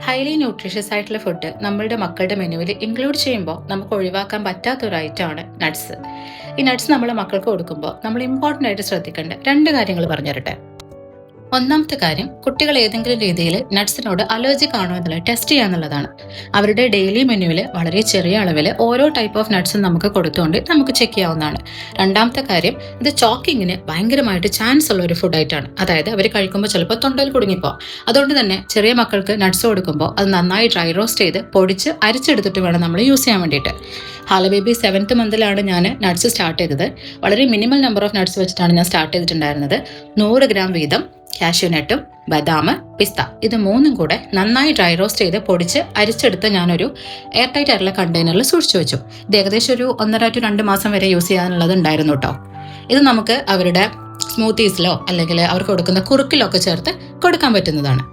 Highly nutritious ആയിട്ടുള്ള food നമ്മളുടെ മക്കളുടെ മെനുവിൽ ഇൻക്ലൂഡ് ചെയ്യുമ്പോൾ നമുക്ക് ഒഴിവാക്കാൻ പറ്റാത്തൊരു ഐറ്റമാണ് നട്ട്സ്. ഈ നട്ട്സ് നമ്മൾ മക്കൾക്ക് കൊടുക്കുമ്പോൾ നമ്മൾ ഇമ്പോർട്ടൻ്റ് ആയിട്ട് ശ്രദ്ധിക്കേണ്ട രണ്ട് കാര്യങ്ങൾ പറഞ്ഞു തരട്ടെ. ഒന്നാമത്തെ കാര്യം, കുട്ടികൾ ഏതെങ്കിലും രീതിയിൽ നട്ട്സിനോട് അലർജിക് ആണോ എന്നുള്ളത് ടെസ്റ്റ് ചെയ്യാന്നുള്ളതാണ്. അവരുടെ ഡെയിലി മെനുവിൽ വളരെ ചെറിയ അളവിൽ ഓരോ ടൈപ്പ് ഓഫ് നട്ട്സും നമുക്ക് കൊടുത്തുകൊണ്ട് നമുക്ക് ചെക്ക് ചെയ്യാവുന്നതാണ്. രണ്ടാമത്തെ കാര്യം, ഇത് ചോക്കിങ്ങിന് ഭയങ്കരമായിട്ട് ചാൻസ് ഉള്ള ഒരു ഫുഡായിട്ടാണ്. അതായത് അവർ കഴിക്കുമ്പോൾ ചിലപ്പോൾ തൊണ്ടയിൽ കുടുങ്ങിപ്പോ. അതുകൊണ്ട് തന്നെ ചെറിയ മക്കൾക്ക് നട്ട്സ് കൊടുക്കുമ്പോൾ അത് നന്നായി ഡ്രൈ റോസ്റ്റ് ചെയ്ത് പൊടിച്ച് അരിച്ചെടുത്തിട്ട് വേണം നമ്മൾ യൂസ് ചെയ്യാൻ വേണ്ടിയിട്ട്. ഹാല ബേബി 7th മന്തിലാണ് ഞാൻ നട്ട്സ് സ്റ്റാർട്ട് ചെയ്തത്. വളരെ മിനിമൽ നമ്പർ ഓഫ് നട്ട്സ് വെച്ചിട്ടാണ് ഞാൻ സ്റ്റാർട്ട് ചെയ്തിട്ടുണ്ടായിരുന്നത്. 100 ഗ്രാം വീതം കാഷ്യൂനട്ടും ബദാം, പിസ്ത ഇത് മൂന്നും കൂടെ നന്നായി ഡ്രൈ റോസ്റ്റ് ചെയ്ത് പൊടിച്ച് അരിച്ചെടുത്ത് ഞാനൊരു എയർ ടൈറ്റ് ആയിട്ടുള്ള കണ്ടെയ്നറിൽ സൂക്ഷിച്ചു വെച്ചു. ഇത് ഏകദേശം ഒരു 1.5 to 2 മാസം വരെ യൂസ് ചെയ്യാനുള്ളത് ഉണ്ടായിരുന്നു കേട്ടോ. ഇത് നമുക്ക് അവരുടെ സ്മൂത്തീസിലോ അല്ലെങ്കിൽ അവർക്ക് കൊടുക്കുന്ന കുറുക്കിലോ ഒക്കെ ചേർത്ത് കൊടുക്കാൻ പറ്റുന്നതാണ്.